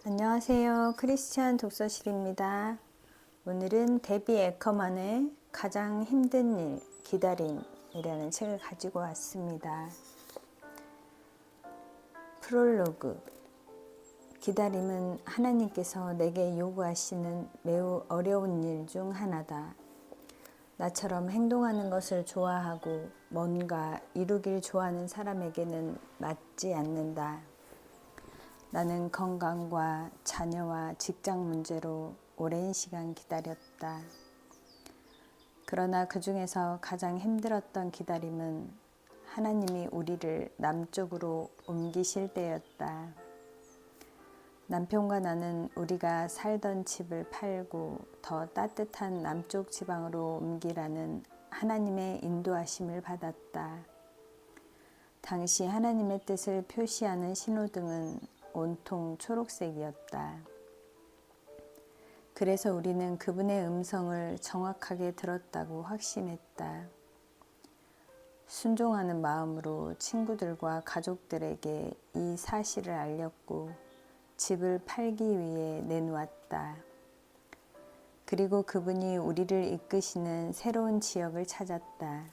안녕하세요. 크리스찬 독서실입니다. 오늘은 데비 에커만의 가장 힘든 일, 기다림이라는 책을 가지고 왔습니다. 프롤로그. 기다림은 하나님께서 내게 요구하시는 매우 어려운 일 중 하나다. 나처럼 행동하는 것을 좋아하고 뭔가 이루길 좋아하는 사람에게는 맞지 않는다. 나는 건강과 자녀와 직장 문제로 오랜 시간 기다렸다. 그러나 그 중에서 가장 힘들었던 기다림은 하나님이 우리를 남쪽으로 옮기실 때였다. 남편과 나는 우리가 살던 집을 팔고 더 따뜻한 남쪽 지방으로 옮기라는 하나님의 인도하심을 받았다. 당시 하나님의 뜻을 표시하는 신호등은 온통 초록색이었다. 그래서 우리는 그분의 음성을 정확하게 들었다고 확신했다. 순종하는 마음으로 친구들과 가족들에게 이 사실을 알렸고 집을 팔기 위해 내놓았다. 그리고 그분이 우리를 이끄시는 새로운 지역을 찾았다.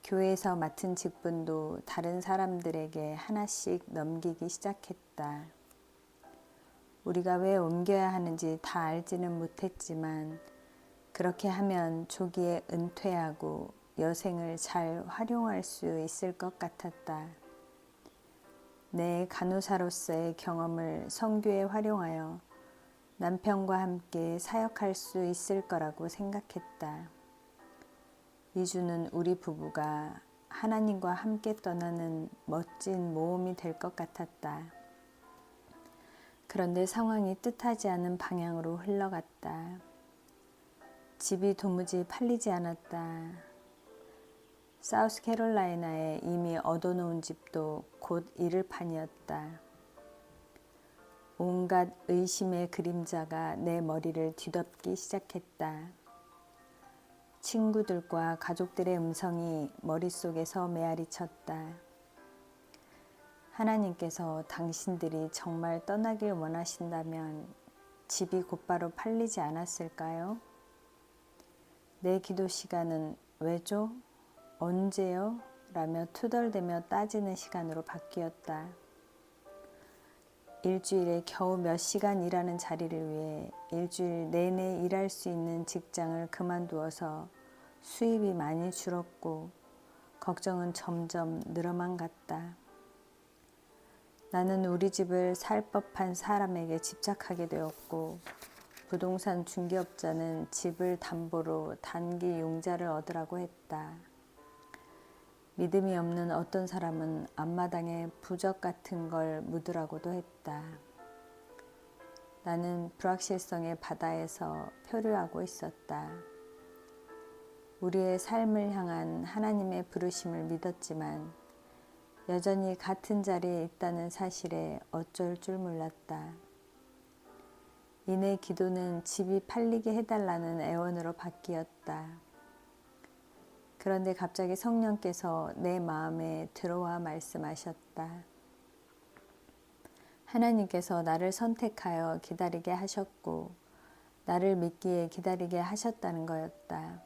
교회에서 맡은 직분도 다른 사람들에게 하나씩 넘기기 시작했다. 우리가 왜 옮겨야 하는지 다 알지는 못했지만 그렇게 하면 조기에 은퇴하고 여생을 잘 활용할 수 있을 것 같았다. 내 간호사로서의 경험을 선교에 활용하여 남편과 함께 사역할 수 있을 거라고 생각했다. 이주는 우리 부부가 하나님과 함께 떠나는 멋진 모험이 될 것 같았다. 그런데 상황이 뜻하지 않은 방향으로 흘러갔다. 집이 도무지 팔리지 않았다. 사우스캐롤라이나에 이미 얻어놓은 집도 곧 잃을 판이었다. 온갖 의심의 그림자가 내 머리를 뒤덮기 시작했다. 친구들과 가족들의 음성이 머릿속에서 메아리 쳤다. 하나님께서 당신들이 정말 떠나길 원하신다면 집이 곧바로 팔리지 않았을까요? 내 기도 시간은 왜죠? 언제요? 라며 투덜대며 따지는 시간으로 바뀌었다. 일주일에 겨우 몇 시간 일하는 자리를 위해 일주일 내내 일할 수 있는 직장을 그만두어서 수입이 많이 줄었고 걱정은 점점 늘어만 갔다. 나는 우리 집을 살 법한 사람에게 집착하게 되었고 부동산 중개업자는 집을 담보로 단기 융자를 얻으라고 했다. 믿음이 없는 어떤 사람은 앞마당에 부적 같은 걸 묻으라고도 했다. 나는 불확실성의 바다에서 표류하고 있었다. 우리의 삶을 향한 하나님의 부르심을 믿었지만 여전히 같은 자리에 있다는 사실에 어쩔 줄 몰랐다. 이내 기도는 집이 팔리게 해달라는 애원으로 바뀌었다. 그런데 갑자기 성령께서 내 마음에 들어와 말씀하셨다. 하나님께서 나를 선택하여 기다리게 하셨고 나를 믿기에 기다리게 하셨다는 거였다.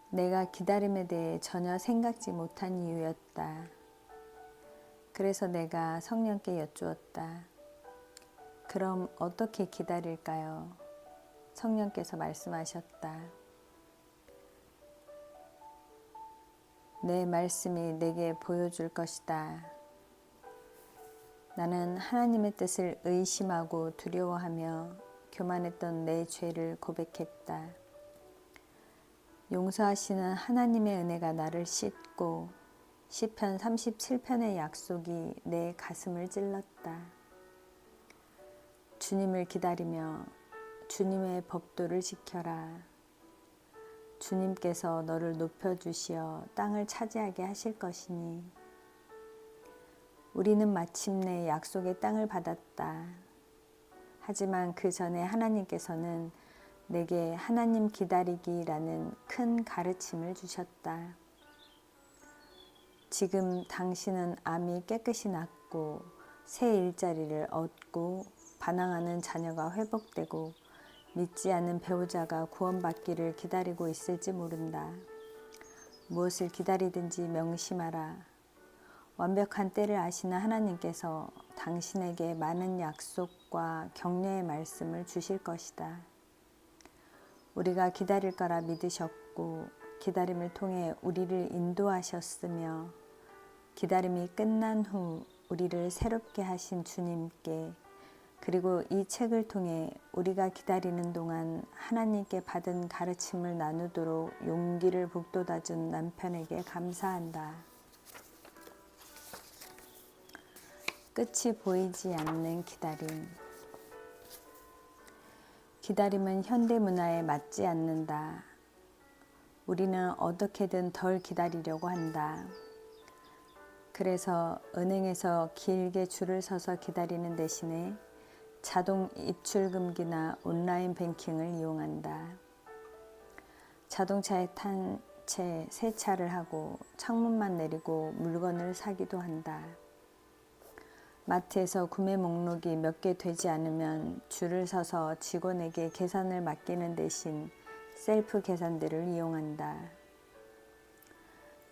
내가 기다림에 대해 전혀 생각지 못한 이유였다. 그래서 내가 성령께 여쭈었다. 그럼 어떻게 기다릴까요? 성령께서 말씀하셨다. 내 말씀이 내게 보여줄 것이다. 나는 하나님의 뜻을 의심하고 두려워하며 교만했던 내 죄를 고백했다. 용서하시는 하나님의 은혜가 나를 씻고 시편 37편의 약속이 내 가슴을 찔렀다. 주님을 기다리며 주님의 법도를 지켜라. 주님께서 너를 높여주시어 땅을 차지하게 하실 것이니 우리는 마침내 약속의 땅을 받았다. 하지만 그 전에 하나님께서는 내게 하나님 기다리기라는 큰 가르침을 주셨다. 지금 당신은 암이 깨끗이 낫고 새 일자리를 얻고 반항하는 자녀가 회복되고 믿지 않는 배우자가 구원받기를 기다리고 있을지 모른다. 무엇을 기다리든지 명심하라. 완벽한 때를 아시는 하나님께서 당신에게 많은 약속과 격려의 말씀을 주실 것이다. 우리가 기다릴 거라 믿으셨고 기다림을 통해 우리를 인도하셨으며 기다림이 끝난 후 우리를 새롭게 하신 주님께, 그리고 이 책을 통해 우리가 기다리는 동안 하나님께 받은 가르침을 나누도록 용기를 북돋아준 남편에게 감사한다. 끝이 보이지 않는 기다림. 기다림은 현대 문화에 맞지 않는다. 우리는 어떻게든 덜 기다리려고 한다. 그래서 은행에서 길게 줄을 서서 기다리는 대신에 자동 입출금기나 온라인 뱅킹을 이용한다. 자동차에 탄 채 세차를 하고 창문만 내리고 물건을 사기도 한다. 마트에서 구매 목록이 몇 개 되지 않으면 줄을 서서 직원에게 계산을 맡기는 대신 셀프 계산대를 이용한다.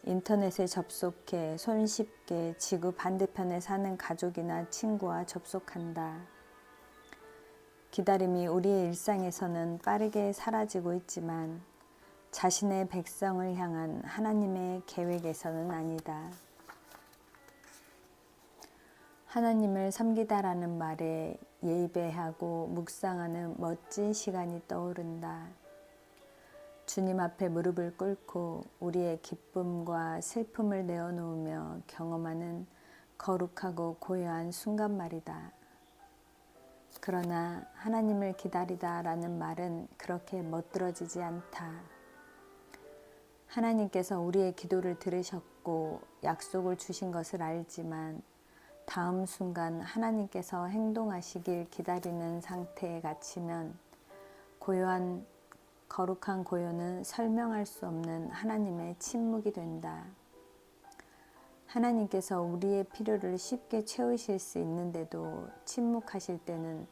인터넷에 접속해 손쉽게 지구 반대편에 사는 가족이나 친구와 접속한다. 기다림이 우리의 일상에서는 빠르게 사라지고 있지만 자신의 백성을 향한 하나님의 계획에서는 아니다. 하나님을 섬기다라는 말에 예배하고 묵상하는 멋진 시간이 떠오른다. 주님 앞에 무릎을 꿇고 우리의 기쁨과 슬픔을 내어놓으며 경험하는 거룩하고 고요한 순간 말이다. 그러나 하나님을 기다리다 라는 말은 그렇게 멋들어지지 않다. 하나님께서 우리의 기도를 들으셨고 약속을 주신 것을 알지만 다음 순간 하나님께서 행동하시길 기다리는 상태에 갇히면 고요한 거룩한 고요는 설명할 수 없는 하나님의 침묵이 된다. 하나님께서 우리의 필요를 쉽게 채우실 수 있는데도 침묵하실 때는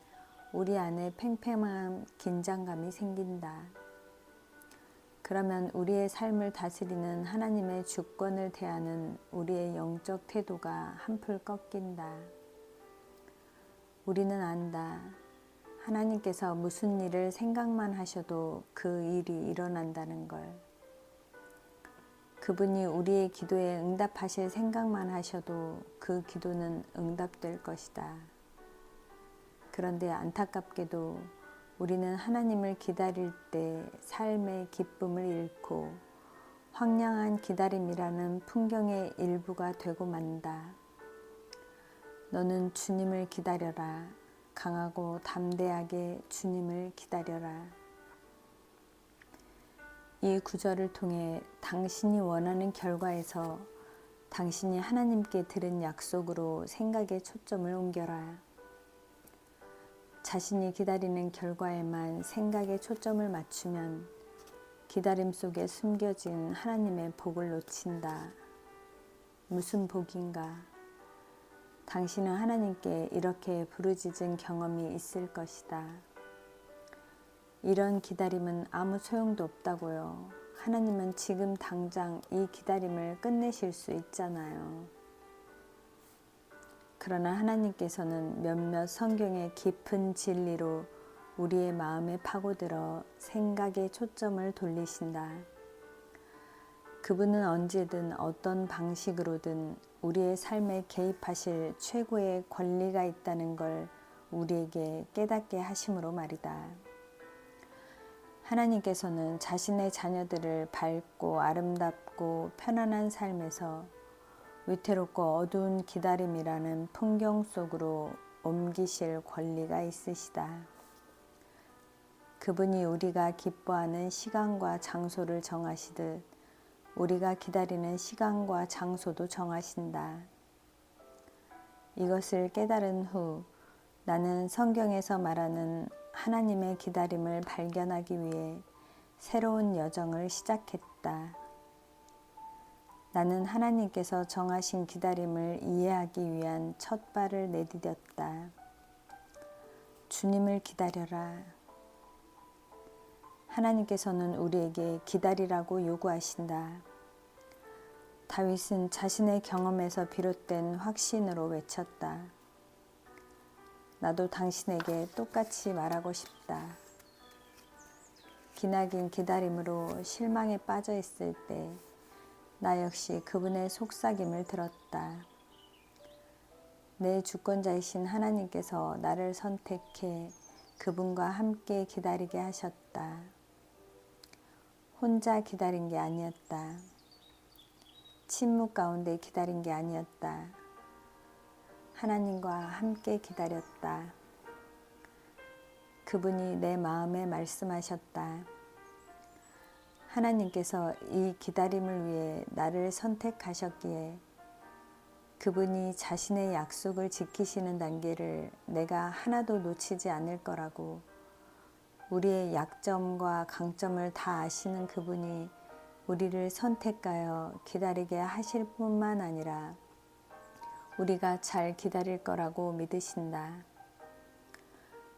우리 안에 팽팽한 긴장감이 생긴다. 그러면 우리의 삶을 다스리는 하나님의 주권을 대하는 우리의 영적 태도가 한풀 꺾인다. 우리는 안다. 하나님께서 무슨 일을 생각만 하셔도 그 일이 일어난다는 걸. 그분이 우리의 기도에 응답하실 생각만 하셔도 그 기도는 응답될 것이다. 그런데 안타깝게도 우리는 하나님을 기다릴 때 삶의 기쁨을 잃고 황량한 기다림이라는 풍경의 일부가 되고 만다. 너는 주님을 기다려라. 강하고 담대하게 주님을 기다려라. 이 구절을 통해 당신이 원하는 결과에서 당신이 하나님께 들은 약속으로 생각의 초점을 옮겨라. 자신이 기다리는 결과에만 생각의 초점을 맞추면 기다림 속에 숨겨진 하나님의 복을 놓친다. 무슨 복인가? 당신은 하나님께 이렇게 부르짖은 경험이 있을 것이다. 이런 기다림은 아무 소용도 없다고요. 하나님은 지금 당장 이 기다림을 끝내실 수 있잖아요. 그러나 하나님께서는 몇몇 성경의 깊은 진리로 우리의 마음에 파고들어 생각의 초점을 돌리신다. 그분은 언제든 어떤 방식으로든 우리의 삶에 개입하실 최고의 권리가 있다는 걸 우리에게 깨닫게 하심으로 말이다. 하나님께서는 자신의 자녀들을 밝고 아름답고 편안한 삶에서 위태롭고 어두운 기다림이라는 풍경 속으로 옮기실 권리가 있으시다. 그분이 우리가 기뻐하는 시간과 장소를 정하시듯 우리가 기다리는 시간과 장소도 정하신다. 이것을 깨달은 후 나는 성경에서 말하는 하나님의 기다림을 발견하기 위해 새로운 여정을 시작했다. 나는 하나님께서 정하신 기다림을 이해하기 위한 첫 발을 내디뎠다. 주님을 기다려라. 하나님께서는 우리에게 기다리라고 요구하신다. 다윗은 자신의 경험에서 비롯된 확신으로 외쳤다. 나도 당신에게 똑같이 말하고 싶다. 기나긴 기다림으로 실망에 빠져 있을 때 나 역시 그분의 속삭임을 들었다. 내 주권자이신 하나님께서 나를 선택해 그분과 함께 기다리게 하셨다. 혼자 기다린 게 아니었다. 침묵 가운데 기다린 게 아니었다. 하나님과 함께 기다렸다. 그분이 내 마음에 말씀하셨다. 하나님께서 이 기다림을 위해 나를 선택하셨기에 그분이 자신의 약속을 지키시는 단계를 내가 하나도 놓치지 않을 거라고, 우리의 약점과 강점을 다 아시는 그분이 우리를 선택하여 기다리게 하실 뿐만 아니라 우리가 잘 기다릴 거라고 믿으신다.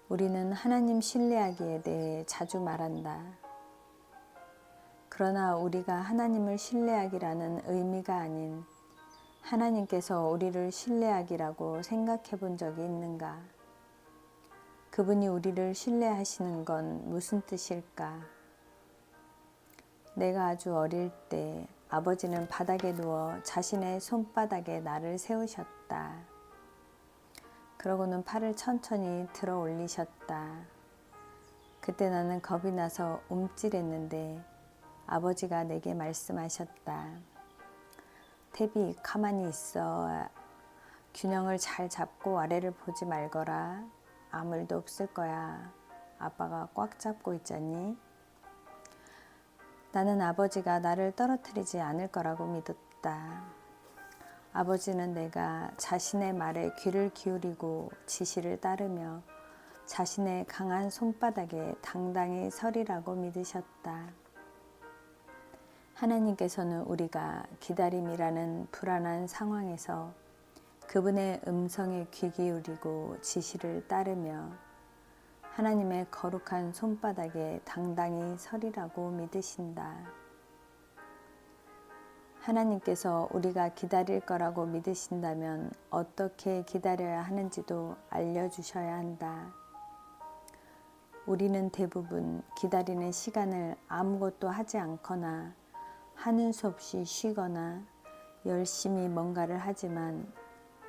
우리는 하나님 신뢰하기에 대해 자주 말한다. 그러나 우리가 하나님을 신뢰하기라는 의미가 아닌 하나님께서 우리를 신뢰하기라고 생각해 본 적이 있는가? 그분이 우리를 신뢰하시는 건 무슨 뜻일까? 내가 아주 어릴 때 아버지는 바닥에 누워 자신의 손바닥에 나를 세우셨다. 그러고는 팔을 천천히 들어 올리셨다. 그때 나는 겁이 나서 움찔했는데 아버지가 내게 말씀하셨다. 태비, 가만히 있어. 균형을 잘 잡고 아래를 보지 말거라. 아무 일도 없을 거야. 아빠가 꽉 잡고 있잖니. 나는 아버지가 나를 떨어뜨리지 않을 거라고 믿었다. 아버지는 내가 자신의 말에 귀를 기울이고 지시를 따르며 자신의 강한 손바닥에 당당히 서리라고 믿으셨다. 하나님께서는 우리가 기다림이라는 불안한 상황에서 그분의 음성에 귀 기울이고 지시를 따르며 하나님의 거룩한 손바닥에 당당히 서리라고 믿으신다. 하나님께서 우리가 기다릴 거라고 믿으신다면 어떻게 기다려야 하는지도 알려주셔야 한다. 우리는 대부분 기다리는 시간을 아무것도 하지 않거나 하는 수 없이 쉬거나 열심히 뭔가를 하지만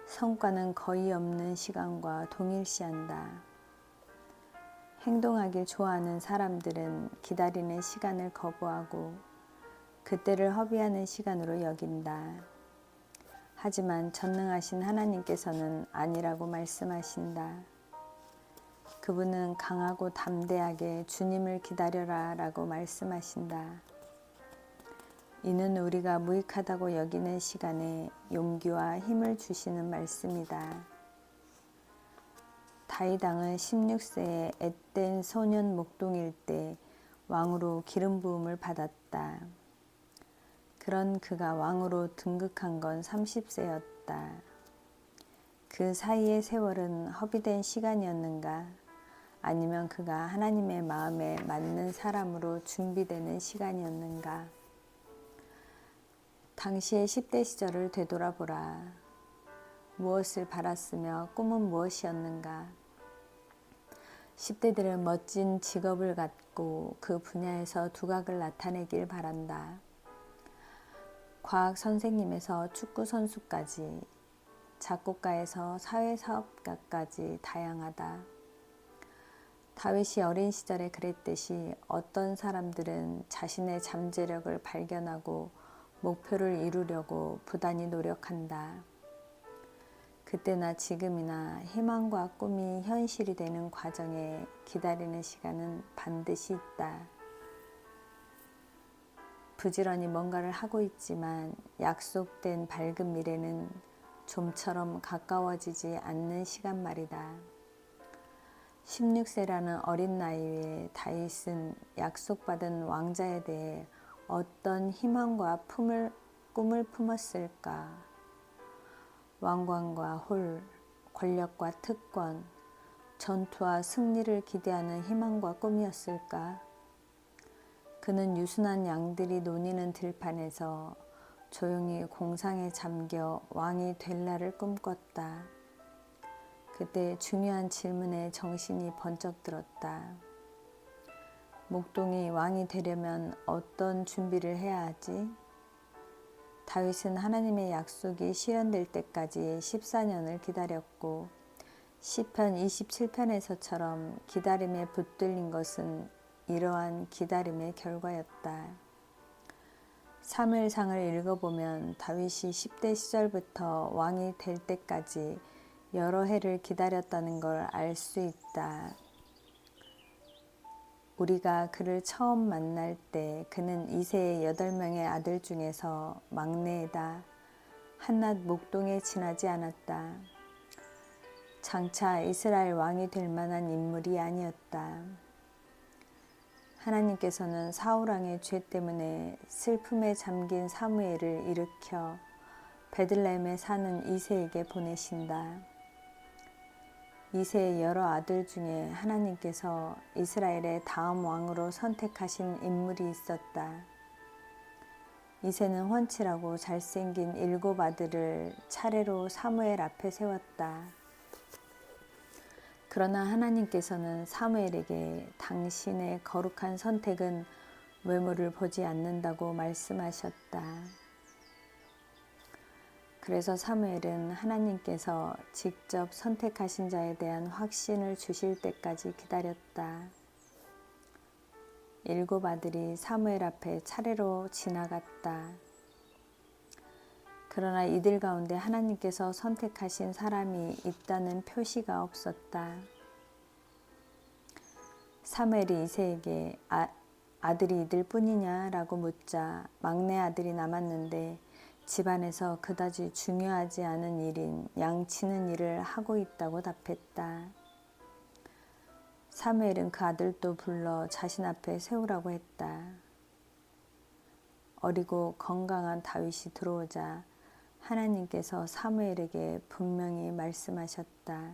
성과는 거의 없는 시간과 동일시한다. 행동하길 좋아하는 사람들은 기다리는 시간을 거부하고 그때를 허비하는 시간으로 여긴다. 하지만 전능하신 하나님께서는 아니라고 말씀하신다. 그분은 강하고 담대하게 주님을 기다려라 라고 말씀하신다. 이는 우리가 무익하다고 여기는 시간에 용기와 힘을 주시는 말씀이다. 다윗 왕은 16세에 앳된 소년 목동일 때 왕으로 기름 부음을 받았다. 그런 그가 왕으로 등극한 건 30세였다. 그 사이의 세월은 허비된 시간이었는가? 아니면 그가 하나님의 마음에 맞는 사람으로 준비되는 시간이었는가? 당시의 10대 시절을 되돌아보라. 무엇을 바랐으며 꿈은 무엇이었는가? 10대들은 멋진 직업을 갖고 그 분야에서 두각을 나타내길 바란다. 과학 선생님에서 축구 선수까지, 작곡가에서 사회사업가까지 다양하다. 다윗이 어린 시절에 그랬듯이 어떤 사람들은 자신의 잠재력을 발견하고 목표를 이루려고 부단히 노력한다. 그때나 지금이나 희망과 꿈이 현실이 되는 과정에 기다리는 시간은 반드시 있다. 부지런히 뭔가를 하고 있지만 약속된 밝은 미래는 좀처럼 가까워지지 않는 시간 말이다. 16세라는 어린 나이에 다윗은 약속받은 왕자에 대해 어떤 희망과 꿈을 품었을까? 왕관과 홀, 권력과 특권, 전투와 승리를 기대하는 희망과 꿈이었을까? 그는 유순한 양들이 노니는 들판에서 조용히 공상에 잠겨 왕이 될 날을 꿈꿨다. 그때 중요한 질문에 정신이 번쩍 들었다. 목동이 왕이 되려면 어떤 준비를 해야 하지? 다윗은 하나님의 약속이 실현될 때까지 14년을 기다렸고 시편 27편에서처럼 기다림에 붙들린 것은 이러한 기다림의 결과였다. 사무엘상을 읽어보면 다윗이 10대 시절부터 왕이 될 때까지 여러 해를 기다렸다는 걸 알 수 있다. 우리가 그를 처음 만날 때 그는 이새의 8명의 아들 중에서 막내이다. 한낱 목동에 지나지 않았다. 장차 이스라엘 왕이 될 만한 인물이 아니었다. 하나님께서는 사울왕의 죄 때문에 슬픔에 잠긴 사무엘을 일으켜 베들레헴에 사는 이새에게 보내신다. 이새의 여러 아들 중에 하나님께서 이스라엘의 다음 왕으로 선택하신 인물이 있었다. 이새는 훤칠하고 잘생긴 7 아들을 차례로 사무엘 앞에 세웠다. 그러나 하나님께서는 사무엘에게 당신의 거룩한 선택은 외모를 보지 않는다고 말씀하셨다. 그래서 사무엘은 하나님께서 직접 선택하신 자에 대한 확신을 주실 때까지 기다렸다. 7 아들이 사무엘 앞에 차례로 지나갔다. 그러나 이들 가운데 하나님께서 선택하신 사람이 있다는 표시가 없었다. 사무엘이 이새에게 아들이 이들 뿐이냐 라고 묻자 막내 아들이 남았는데 집안에서 그다지 중요하지 않은 일인 양치는 일을 하고 있다고 답했다. 사무엘은 그 아들도 불러 자신 앞에 세우라고 했다. 어리고 건강한 다윗이 들어오자 하나님께서 사무엘에게 분명히 말씀하셨다.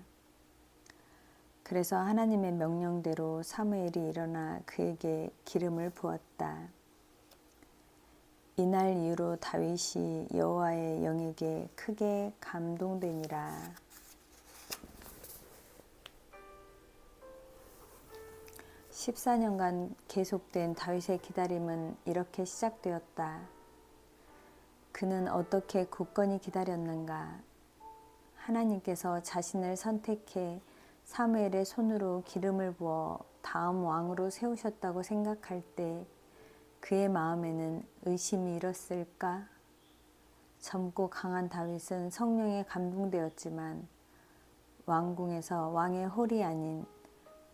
그래서 하나님의 명령대로 사무엘이 일어나 그에게 기름을 부었다. 이날 이후로 다윗이 여호와의 영에게 크게 감동되니라. 14년간 계속된 다윗의 기다림은 이렇게 시작되었다. 그는 어떻게 굳건히 기다렸는가? 하나님께서 자신을 선택해 사무엘의 손으로 기름을 부어 다음 왕으로 세우셨다고 생각할 때 그의 마음에는 의심이 일었을까? 젊고 강한 다윗은 성령에 감동되었지만 왕궁에서 왕의 홀이 아닌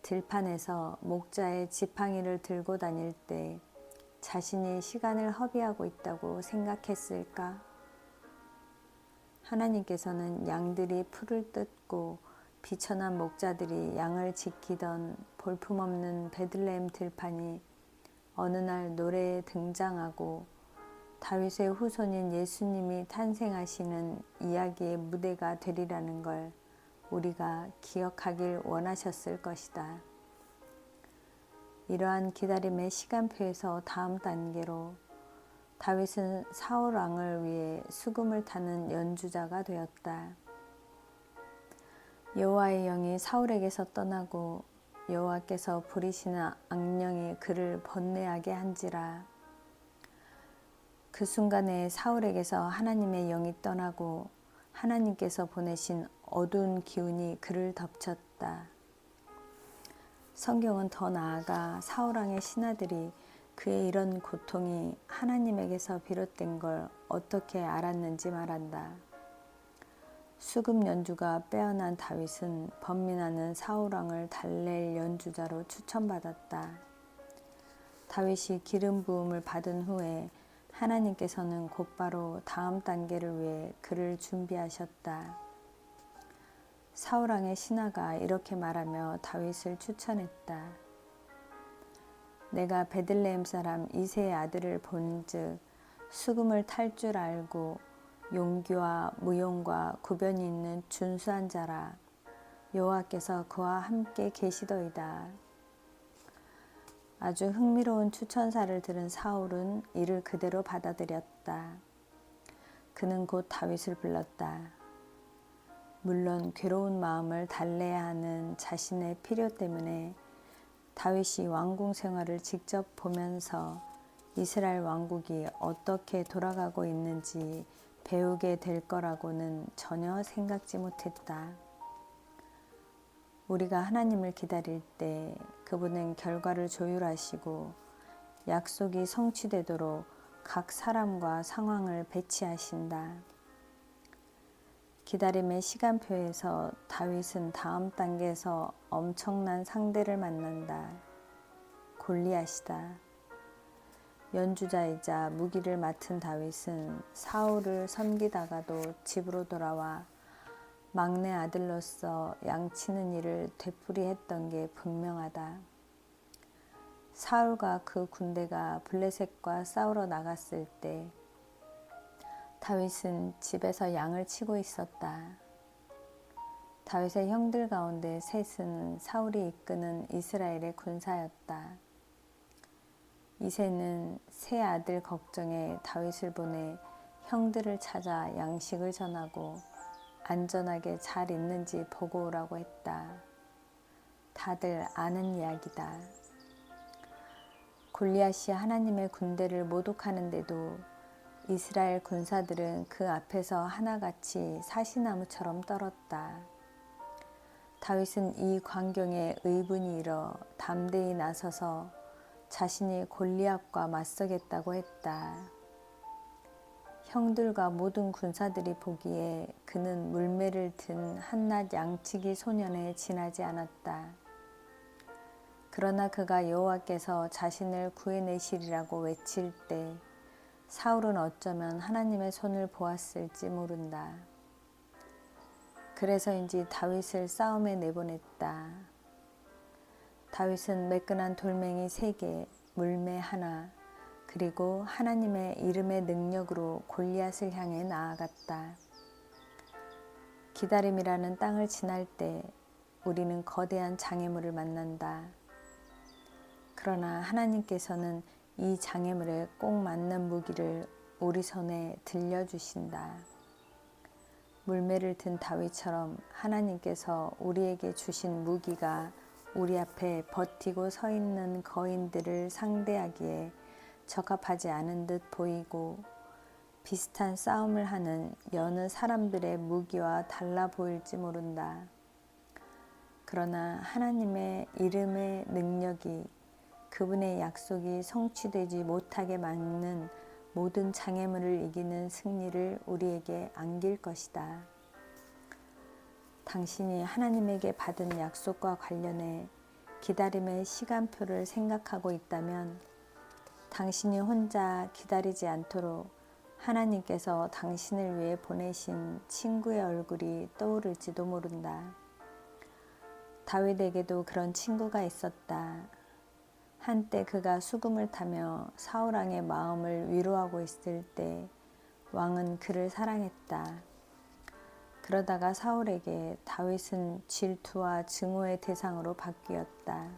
들판에서 목자의 지팡이를 들고 다닐 때 자신이 시간을 허비하고 있다고 생각했을까? 하나님께서는 양들이 풀을 뜯고 비천한 목자들이 양을 지키던 볼품없는 베들레헴 들판이 어느 날 노래에 등장하고 다윗의 후손인 예수님이 탄생하시는 이야기의 무대가 되리라는 걸 우리가 기억하길 원하셨을 것이다. 이러한 기다림의 시간표에서 다음 단계로 다윗은 사울 왕을 위해 수금을 타는 연주자가 되었다. 여호와의 영이 사울에게서 떠나고 여호와께서 부리시는 악령이 그를 번뇌하게 한지라. 그 순간에 사울에게서 하나님의 영이 떠나고 하나님께서 보내신 어두운 기운이 그를 덮쳤다. 성경은 더 나아가 사울왕의 신하들이 그의 이런 고통이 하나님에게서 비롯된 걸 어떻게 알았는지 말한다. 수금 연주가 빼어난 다윗은 번민하는 사울왕을 달랠 연주자로 추천받았다. 다윗이 기름 부음을 받은 후에 하나님께서는 곧바로 다음 단계를 위해 그를 준비하셨다. 사울왕의 신하가 이렇게 말하며 다윗을 추천했다. 내가 베들레헴 사람 이새의 아들을 본즉 수금을 탈 줄 알고 용기와 무용과 구변이 있는 준수한 자라. 여호와께서 그와 함께 계시더이다. 아주 흥미로운 추천사를 들은 사울은 이를 그대로 받아들였다. 그는 곧 다윗을 불렀다. 물론 괴로운 마음을 달래야 하는 자신의 필요 때문에 다윗이 왕궁 생활을 직접 보면서 이스라엘 왕국이 어떻게 돌아가고 있는지 배우게 될 거라고는 전혀 생각지 못했다. 우리가 하나님을 기다릴 때 그분은 결과를 조율하시고 약속이 성취되도록 각 사람과 상황을 배치하신다. 기다림의 시간표에서 다윗은 다음 단계에서 엄청난 상대를 만난다. 골리앗이다. 연주자이자 무기를 맡은 다윗은 사울을 섬기다가도 집으로 돌아와 막내 아들로서 양치는 일을 되풀이했던 게 분명하다. 사울과 그 군대가 블레셋과 싸우러 나갔을 때 다윗은 집에서 양을 치고 있었다. 다윗의 형들 가운데 셋은 사울이 이끄는 이스라엘의 군사였다. 이새는 새 아들 걱정에 다윗을 보내 형들을 찾아 양식을 전하고 안전하게 잘 있는지 보고 오라고 했다. 다들 아는 이야기다. 골리앗이 하나님의 군대를 모독하는데도 이스라엘 군사들은 그 앞에서 하나같이 사시나무처럼 떨었다. 다윗은 이 광경에 의분이 일어 담대히 나서서 자신이 골리앗과 맞서겠다고 했다. 형들과 모든 군사들이 보기에 그는 물매를 든 한낱 양치기 소년에 지나지 않았다. 그러나 그가 여호와께서 자신을 구해내시리라고 외칠 때 사울은 어쩌면 하나님의 손을 보았을지 모른다. 그래서인지 다윗을 싸움에 내보냈다. 다윗은 매끈한 돌멩이 3개, 물매 하나, 그리고 하나님의 이름의 능력으로 골리앗을 향해 나아갔다. 기다림이라는 땅을 지날 때 우리는 거대한 장애물을 만난다. 그러나 하나님께서는 이 장애물에 꼭 맞는 무기를 우리 손에 들려주신다. 물매를 든 다윗처럼 하나님께서 우리에게 주신 무기가 우리 앞에 버티고 서 있는 거인들을 상대하기에 적합하지 않은 듯 보이고 비슷한 싸움을 하는 여느 사람들의 무기와 달라 보일지 모른다. 그러나 하나님의 이름의 능력이 그분의 약속이 성취되지 못하게 막는 모든 장애물을 이기는 승리를 우리에게 안길 것이다. 당신이 하나님에게 받은 약속과 관련해 기다림의 시간표를 생각하고 있다면 당신이 혼자 기다리지 않도록 하나님께서 당신을 위해 보내신 친구의 얼굴이 떠오를지도 모른다. 다윗에게도 그런 친구가 있었다. 한때 그가 수금을 타며 사울왕의 마음을 위로하고 있을 때 왕은 그를 사랑했다. 그러다가 사울에게 다윗은 질투와 증오의 대상으로 바뀌었다.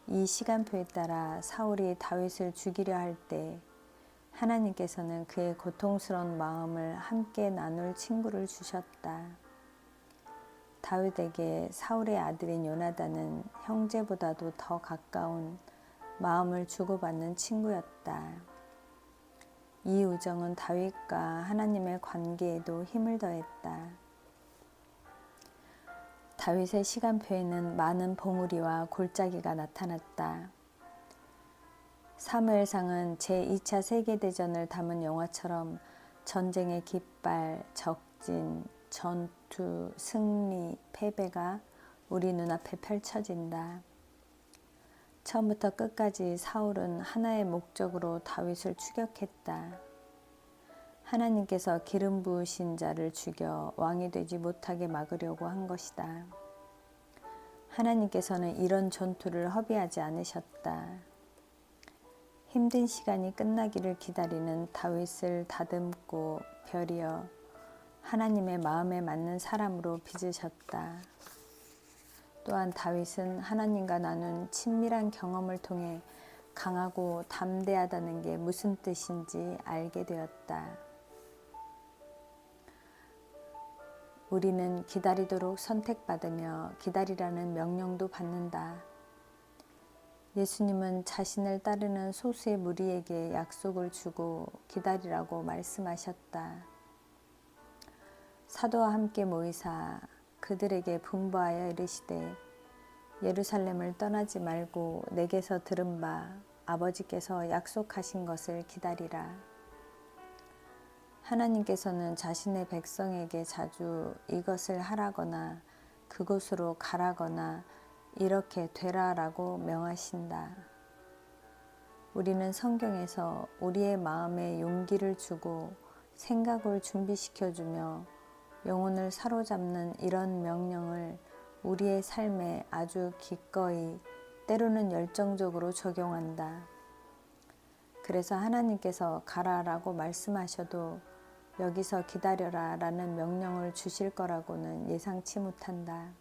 이 시간표에 따라 사울이 다윗을 죽이려 할 때 하나님께서는 그의 고통스러운 마음을 함께 나눌 친구를 주셨다. 다윗에게 사울의 아들인 요나단은 형제보다도 더 가까운 마음을 주고받는 친구였다. 이 우정은 다윗과 하나님의 관계에도 힘을 더했다. 다윗의 시간표에는 많은 봉우리와 골짜기가 나타났다. 사무엘상은 제2차 세계대전을 담은 영화처럼 전쟁의 깃발, 적진, 전투, 승리, 패배가 우리 눈앞에 펼쳐진다. 처음부터 끝까지 사울은 하나의 목적으로 다윗을 추격했다. 하나님께서 기름 부으신 자를 죽여 왕이 되지 못하게 막으려고 한 것이다. 하나님께서는 이런 전투를 허비하지 않으셨다. 힘든 시간이 끝나기를 기다리는 다윗을 다듬고 벼리어 하나님의 마음에 맞는 사람으로 빚으셨다. 또한 다윗은 하나님과 나눈 친밀한 경험을 통해 강하고 담대하다는 게 무슨 뜻인지 알게 되었다. 우리는 기다리도록 선택받으며 기다리라는 명령도 받는다. 예수님은 자신을 따르는 소수의 무리에게 약속을 주고 기다리라고 말씀하셨다. 사도와 함께 모이사 그들에게 분부하여 이르시되 예루살렘을 떠나지 말고 내게서 들은 바 아버지께서 약속하신 것을 기다리라. 하나님께서는 자신의 백성에게 자주 이것을 하라거나 그곳으로 가라거나 이렇게 되라라고 명하신다. 우리는 성경에서 우리의 마음에 용기를 주고 생각을 준비시켜주며 영혼을 사로잡는 이런 명령을 우리의 삶에 아주 기꺼이 때로는 열정적으로 적용한다. 그래서 하나님께서 가라라고 말씀하셔도 여기서 기다려라 라는 명령을 주실 거라고는 예상치 못한다.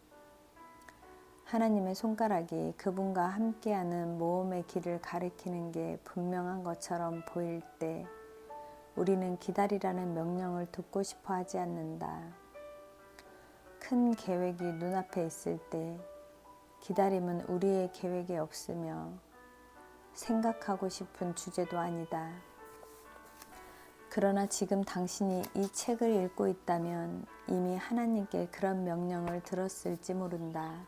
하나님의 손가락이 그분과 함께하는 모험의 길을 가리키는 게 분명한 것처럼 보일 때 우리는 기다리라는 명령을 듣고 싶어 하지 않는다. 큰 계획이 눈앞에 있을 때 기다림은 우리의 계획에 없으며 생각하고 싶은 주제도 아니다. 그러나 지금 당신이 이 책을 읽고 있다면 이미 하나님께 그런 명령을 들었을지 모른다.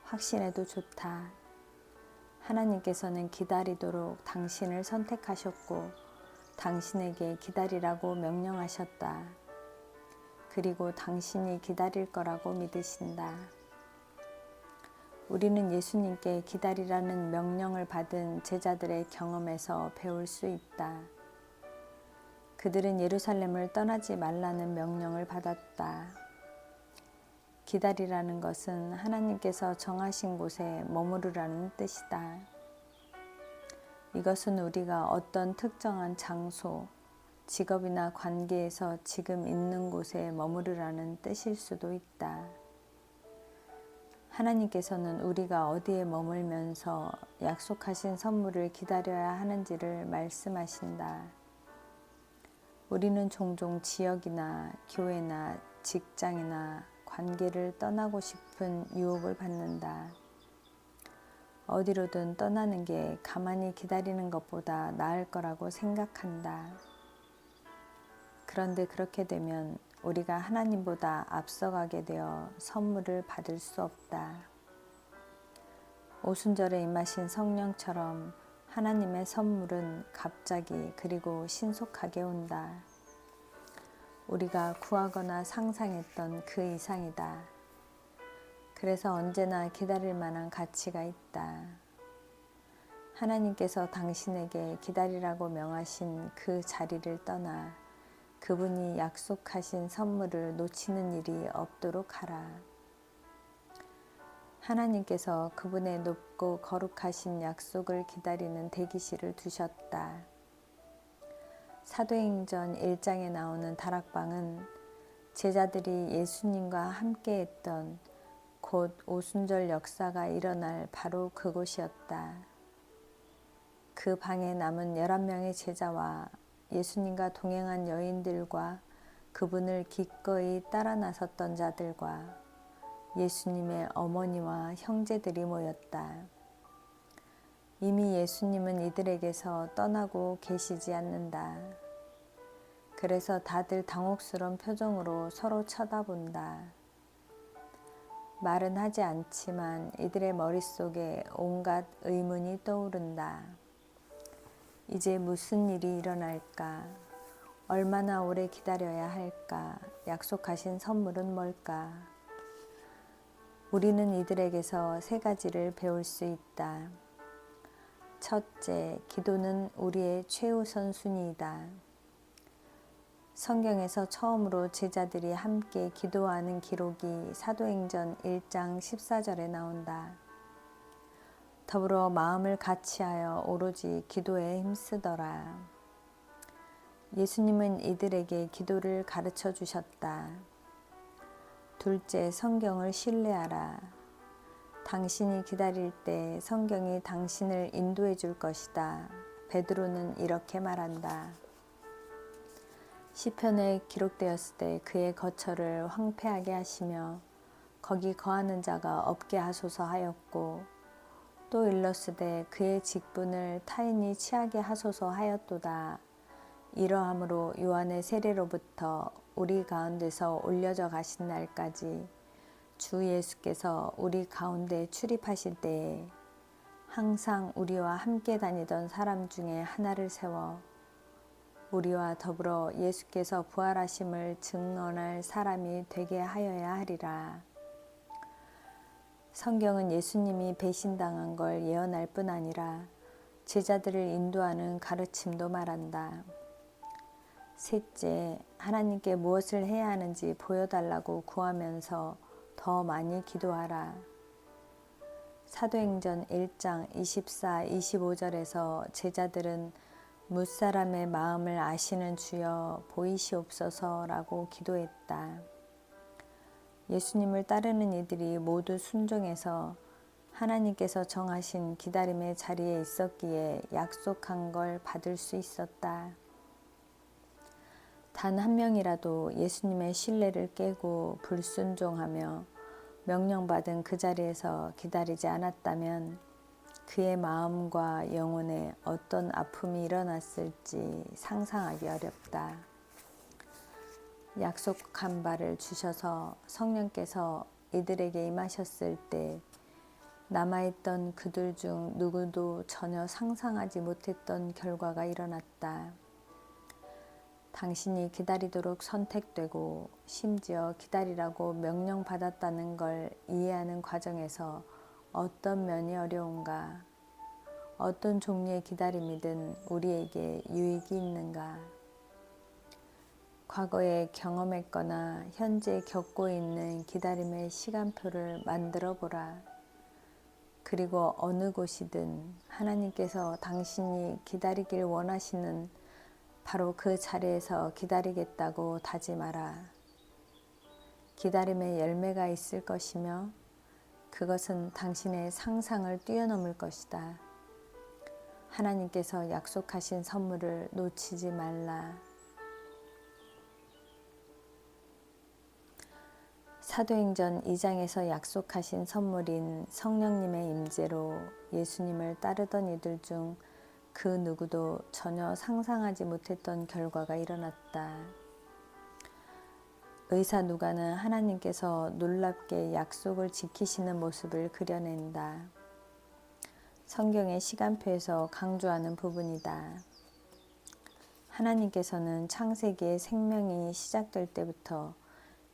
확신해도 좋다. 하나님께서는 기다리도록 당신을 선택하셨고 당신에게 기다리라고 명령하셨다. 그리고 당신이 기다릴 거라고 믿으신다. 우리는 예수님께 기다리라는 명령을 받은 제자들의 경험에서 배울 수 있다. 그들은 예루살렘을 떠나지 말라는 명령을 받았다. 기다리라는 것은 하나님께서 정하신 곳에 머무르라는 뜻이다. 이것은 우리가 어떤 특정한 장소, 직업이나 관계에서 지금 있는 곳에 머무르라는 뜻일 수도 있다. 하나님께서는 우리가 어디에 머물면서 약속하신 선물을 기다려야 하는지를 말씀하신다. 우리는 종종 지역이나 교회나 직장이나 관계를 떠나고 싶은 유혹을 받는다. 어디로든 떠나는 게 가만히 기다리는 것보다 나을 거라고 생각한다. 그런데 그렇게 되면 우리가 하나님보다 앞서가게 되어 선물을 받을 수 없다. 오순절에 임하신 성령처럼 하나님의 선물은 갑자기 그리고 신속하게 온다. 우리가 구하거나 상상했던 그 이상이다. 그래서 언제나 기다릴 만한 가치가 있다. 하나님께서 당신에게 기다리라고 명하신 그 자리를 떠나 그분이 약속하신 선물을 놓치는 일이 없도록 하라. 하나님께서 그분의 높고 거룩하신 약속을 기다리는 대기실을 두셨다. 사도행전 1장에 나오는 다락방은 제자들이 예수님과 함께했던 곧 오순절 역사가 일어날 바로 그곳이었다. 그 방에 남은 11명의 제자와 예수님과 동행한 여인들과 그분을 기꺼이 따라 나섰던 자들과 예수님의 어머니와 형제들이 모였다. 이미 예수님은 이들에게서 떠나고 계시지 않는다. 그래서 다들 당혹스러운 표정으로 서로 쳐다본다. 말은 하지 않지만 이들의 머릿속에 온갖 의문이 떠오른다. 이제 무슨 일이 일어날까? 얼마나 오래 기다려야 할까? 약속하신 선물은 뭘까? 우리는 이들에게서 3가지를 배울 수 있다. 첫째, 기도는 우리의 최우선 순위이다. 성경에서 처음으로 제자들이 함께 기도하는 기록이 사도행전 1장 14절에 나온다. 더불어 마음을 같이하여 오로지 기도에 힘쓰더라. 예수님은 이들에게 기도를 가르쳐 주셨다. 둘째, 성경을 신뢰하라. 당신이 기다릴 때 성경이 당신을 인도해 줄 것이다. 베드로는 이렇게 말한다. 시편에 기록되었을 때 그의 거처를 황폐하게 하시며 거기 거하는 자가 없게 하소서 하였고, 또 일렀으되 그의 직분을 타인이 취하게 하소서 하였도다. 이러함으로 요한의 세례로부터 우리 가운데서 올려져 가신 날까지 주 예수께서 우리 가운데 출입하실 때에 항상 우리와 함께 다니던 사람 중에 하나를 세워 우리와 더불어 예수께서 부활하심을 증언할 사람이 되게 하여야 하리라. 성경은 예수님이 배신당한 걸 예언할 뿐 아니라 제자들을 인도하는 가르침도 말한다. 셋째, 하나님께 무엇을 해야 하는지 보여달라고 구하면서 더 많이 기도하라. 사도행전 1장 24, 25절에서 제자들은 무사람의 마음을 아시는 주여 보이시옵소서라고 기도했다. 예수님을 따르는 이들이 모두 순종해서 하나님께서 정하신 기다림의 자리에 있었기에 약속한 걸 받을 수 있었다. 단 한 명이라도 예수님의 신뢰를 깨고 불순종하며 명령받은 그 자리에서 기다리지 않았다면 그의 마음과 영혼에 어떤 아픔이 일어났을지 상상하기 어렵다. 약속한 바를 주셔서 성령께서 이들에게 임하셨을 때 남아있던 그들 중 누구도 전혀 상상하지 못했던 결과가 일어났다. 당신이 기다리도록 선택되고 심지어 기다리라고 명령받았다는 걸 이해하는 과정에서 어떤 면이 어려운가? 어떤 종류의 기다림이든 우리에게 유익이 있는가? 과거에 경험했거나 현재 겪고 있는 기다림의 시간표를 만들어 보라. 그리고 어느 곳이든 하나님께서 당신이 기다리길 원하시는 바로 그 자리에서 기다리겠다고 다짐하라. 기다림의 열매가 있을 것이며 그것은 당신의 상상을 뛰어넘을 것이다. 하나님께서 약속하신 선물을 놓치지 말라. 사도행전 2장에서 약속하신 선물인 성령님의 임재로 예수님을 따르던 이들 중 그 누구도 전혀 상상하지 못했던 결과가 일어났다. 의사 누가는 하나님께서 놀랍게 약속을 지키시는 모습을 그려낸다. 성경의 시간표에서 강조하는 부분이다. 하나님께서는 창세기의 생명이 시작될 때부터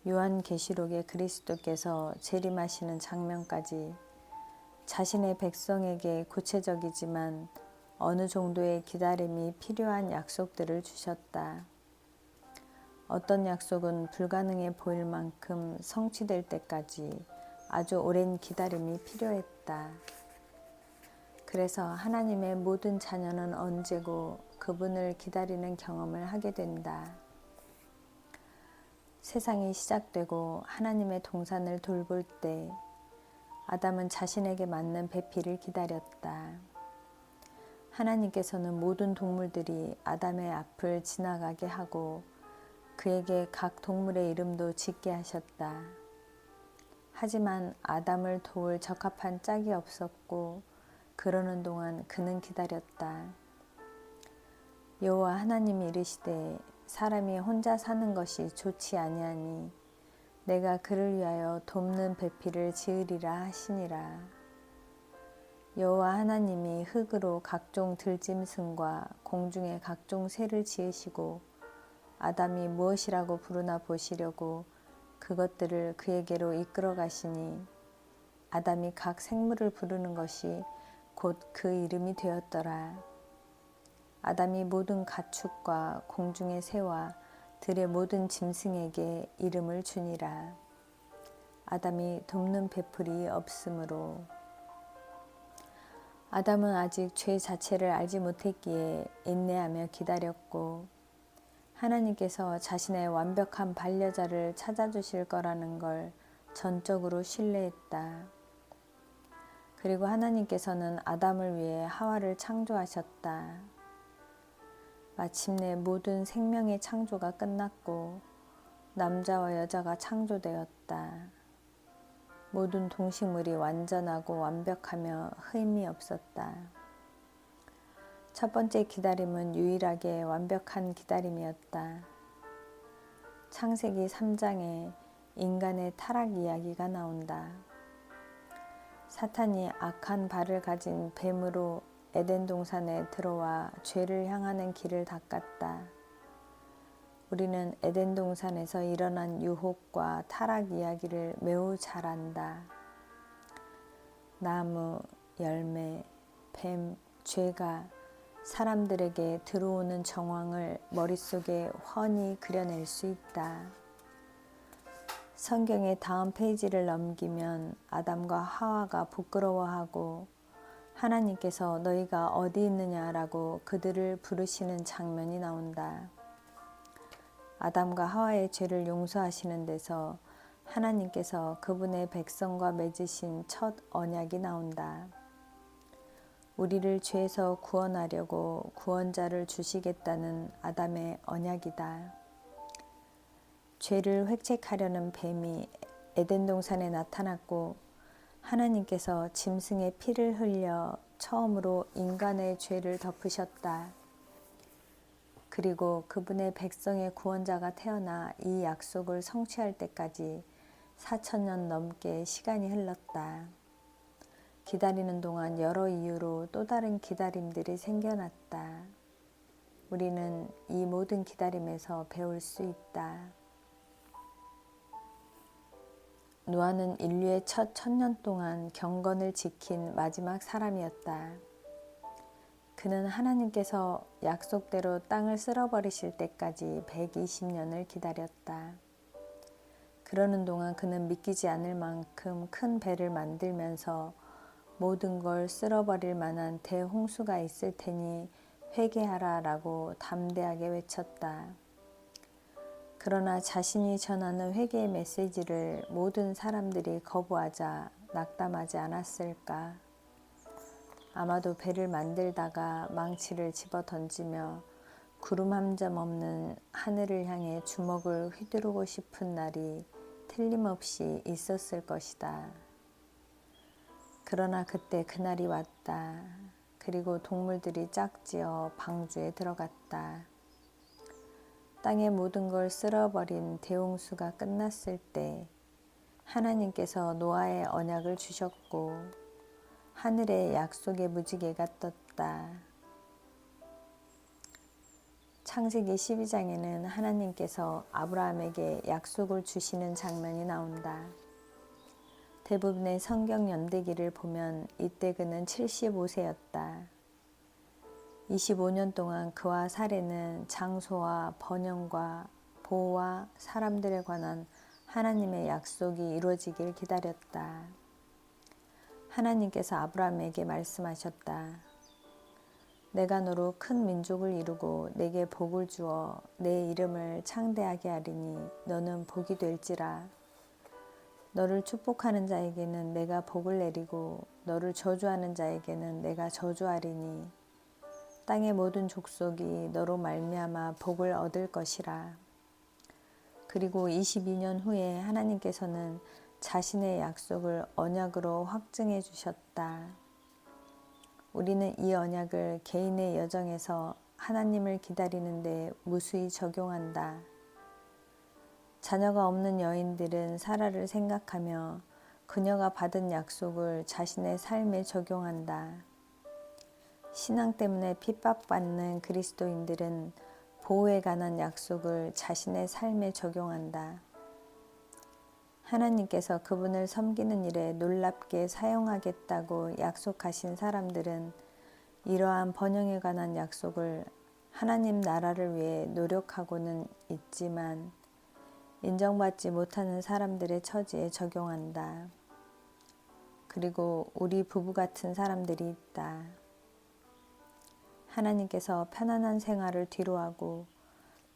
요한계시록의 그리스도께서 재림하시는 장면까지 자신의 백성에게 구체적이지만 어느 정도의 기다림이 필요한 약속들을 주셨다. 어떤 약속은 불가능해 보일 만큼 성취될 때까지 아주 오랜 기다림이 필요했다. 그래서 하나님의 모든 자녀는 언제고 그분을 기다리는 경험을 하게 된다. 세상이 시작되고 하나님의 동산을 돌볼 때 아담은 자신에게 맞는 배필을 기다렸다. 하나님께서는 모든 동물들이 아담의 앞을 지나가게 하고 그에게 각 동물의 이름도 짓게 하셨다. 하지만 아담을 도울 적합한 짝이 없었고 그러는 동안 그는 기다렸다. 여호와 하나님이 이르시되 사람이 혼자 사는 것이 좋지 아니하니 내가 그를 위하여 돕는 배필을 지으리라 하시니라. 여호와 하나님이 흙으로 각종 들짐승과 공중의 각종 새를 지으시고 아담이 무엇이라고 부르나 보시려고 그것들을 그에게로 이끌어 가시니 아담이 각 생물을 부르는 것이 곧 그 이름이 되었더라. 아담이 모든 가축과 공중의 새와 들의 모든 짐승에게 이름을 주니라. 아담이 돕는 배풀이 없으므로. 아담은 아직 죄 자체를 알지 못했기에 인내하며 기다렸고 하나님께서 자신의 완벽한 반려자를 찾아주실 거라는 걸 전적으로 신뢰했다. 그리고 하나님께서는 아담을 위해 하와를 창조하셨다. 마침내 모든 생명의 창조가 끝났고 남자와 여자가 창조되었다. 모든 동식물이 완전하고 완벽하며 흠이 없었다. 첫 번째 기다림은 유일하게 완벽한 기다림이었다. 창세기 3장에 인간의 타락 이야기가 나온다. 사탄이 악한 발을 가진 뱀으로 에덴 동산에 들어와 죄를 향하는 길을 닦았다. 우리는 에덴 동산에서 일어난 유혹과 타락 이야기를 매우 잘 안다. 나무, 열매, 뱀, 죄가 사람들에게 들어오는 정황을 머릿속에 훤히 그려낼 수 있다. 성경의 다음 페이지를 넘기면 아담과 하와가 부끄러워하고 하나님께서 너희가 어디 있느냐라고 그들을 부르시는 장면이 나온다. 아담과 하와의 죄를 용서하시는 데서 하나님께서 그분의 백성과 맺으신 첫 언약이 나온다. 우리를 죄에서 구원하려고 구원자를 주시겠다는 아담의 언약이다. 죄를 획책하려는 뱀이 에덴 동산에 나타났고 하나님께서 짐승의 피를 흘려 처음으로 인간의 죄를 덮으셨다. 그리고 그분의 백성의 구원자가 태어나 이 약속을 성취할 때까지 4,000년 넘게 시간이 흘렀다. 기다리는 동안 여러 이유로 또 다른 기다림들이 생겨났다. 우리는 이 모든 기다림에서 배울 수 있다. 노아는 인류의 첫 1,000년 동안 경건을 지킨 마지막 사람이었다. 그는 하나님께서 약속대로 땅을 쓸어버리실 때까지 120년을 기다렸다. 그러는 동안 그는 믿기지 않을 만큼 큰 배를 만들면서 모든 걸 쓸어버릴 만한 대홍수가 있을 테니 회개하라 라고 담대하게 외쳤다. 그러나 자신이 전하는 회개의 메시지를 모든 사람들이 거부하자 낙담하지 않았을까? 아마도 배를 만들다가 망치를 집어 던지며 구름 한 점 없는 하늘을 향해 주먹을 휘두르고 싶은 날이 틀림없이 있었을 것이다. 그러나 그때 그날이 왔다. 그리고 동물들이 짝지어 방주에 들어갔다. 땅의 모든 걸 쓸어버린 대홍수가 끝났을 때 하나님께서 노아의 언약을 주셨고 하늘에 약속의 무지개가 떴다. 창세기 12장에는 하나님께서 아브라함에게 약속을 주시는 장면이 나온다. 대부분의 성경 연대기를 보면 이때 그는 75세였다. 25년 동안 그와 사레는 장소와 번영과 보호와 사람들에 관한 하나님의 약속이 이루어지길 기다렸다. 하나님께서 아브라함에게 말씀하셨다. 내가 너로 큰 민족을 이루고 내게 복을 주어 내 이름을 창대하게 하리니 너는 복이 될지라. 너를 축복하는 자에게는 내가 복을 내리고 너를 저주하는 자에게는 내가 저주하리니 땅의 모든 족속이 너로 말미암아 복을 얻을 것이라. 그리고 22년 후에 하나님께서는 자신의 약속을 언약으로 확증해 주셨다. 우리는 이 언약을 개인의 여정에서 하나님을 기다리는 데 무수히 적용한다. 자녀가 없는 여인들은 사라를 생각하며 그녀가 받은 약속을 자신의 삶에 적용한다. 신앙 때문에 핍박받는 그리스도인들은 보호에 관한 약속을 자신의 삶에 적용한다. 하나님께서 그분을 섬기는 일에 놀랍게 사용하겠다고 약속하신 사람들은 이러한 번영에 관한 약속을 하나님 나라를 위해 노력하고는 있지만 인정받지 못하는 사람들의 처지에 적용한다. 그리고 우리 부부 같은 사람들이 있다. 하나님께서 편안한 생활을 뒤로하고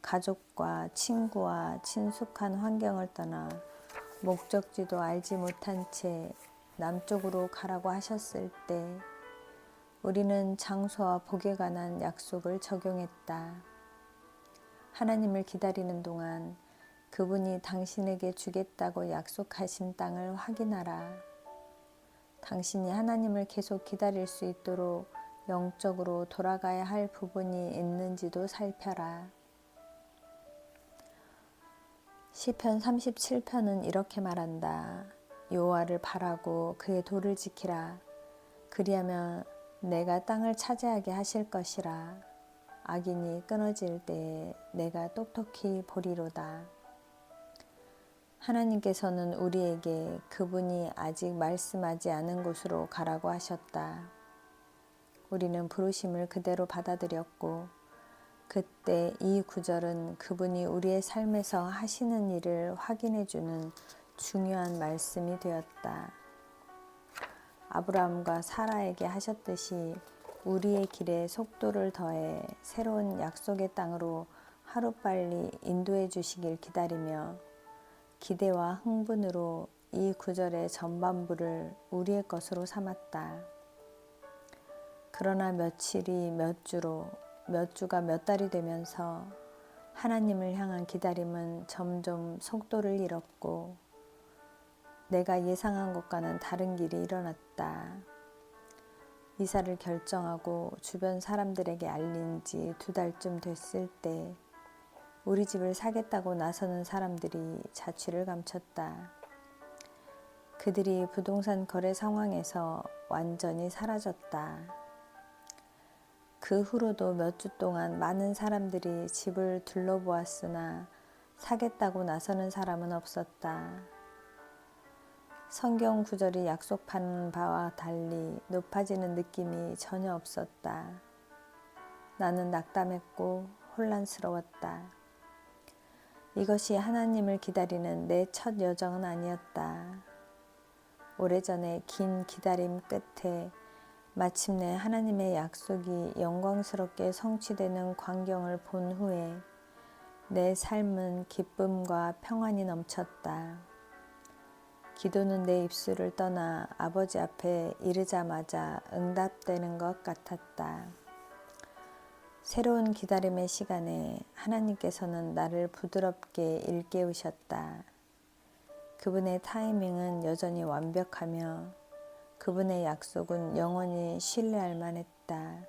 가족과 친구와 친숙한 환경을 떠나 목적지도 알지 못한 채 남쪽으로 가라고 하셨을 때 우리는 장소와 복에 관한 약속을 적용했다. 하나님을 기다리는 동안 그분이 당신에게 주겠다고 약속하신 땅을 확인하라. 당신이 하나님을 계속 기다릴 수 있도록 영적으로 돌아가야 할 부분이 있는지도 살펴라. 시편 37편은 이렇게 말한다. 여호와를 바라고 그의 도를 지키라. 그리하면 내가 땅을 차지하게 하실 것이라. 악인이 끊어질 때에 내가 똑똑히 보리로다. 하나님께서는 우리에게 그분이 아직 말씀하지 않은 곳으로 가라고 하셨다. 우리는 부르심을 그대로 받아들였고 그때 이 구절은 그분이 우리의 삶에서 하시는 일을 확인해주는 중요한 말씀이 되었다. 아브라함과 사라에게 하셨듯이 우리의 길에 속도를 더해 새로운 약속의 땅으로 하루빨리 인도해 주시길 기다리며 기대와 흥분으로 이 구절의 전반부를 우리의 것으로 삼았다. 그러나 며칠이 몇 주로 몇 주가 몇 달이 되면서 하나님을 향한 기다림은 점점 속도를 잃었고 내가 예상한 것과는 다른 길이 일어났다. 이사를 결정하고 주변 사람들에게 알린 지 2달쯤 됐을 때 우리 집을 사겠다고 나서는 사람들이 자취를 감췄다. 그들이 부동산 거래 상황에서 완전히 사라졌다. 그 후로도 몇 주 동안 많은 사람들이 집을 둘러보았으나 사겠다고 나서는 사람은 없었다. 성경 구절이 약속하는 바와 달리 높아지는 느낌이 전혀 없었다. 나는 낙담했고 혼란스러웠다. 이것이 하나님을 기다리는 내 첫 여정은 아니었다. 오래전에 긴 기다림 끝에 마침내 하나님의 약속이 영광스럽게 성취되는 광경을 본 후에 내 삶은 기쁨과 평안이 넘쳤다. 기도는 내 입술을 떠나 아버지 앞에 이르자마자 응답되는 것 같았다. 새로운 기다림의 시간에 하나님께서는 나를 부드럽게 일깨우셨다. 그분의 타이밍은 여전히 완벽하며 그분의 약속은 영원히 신뢰할 만했다.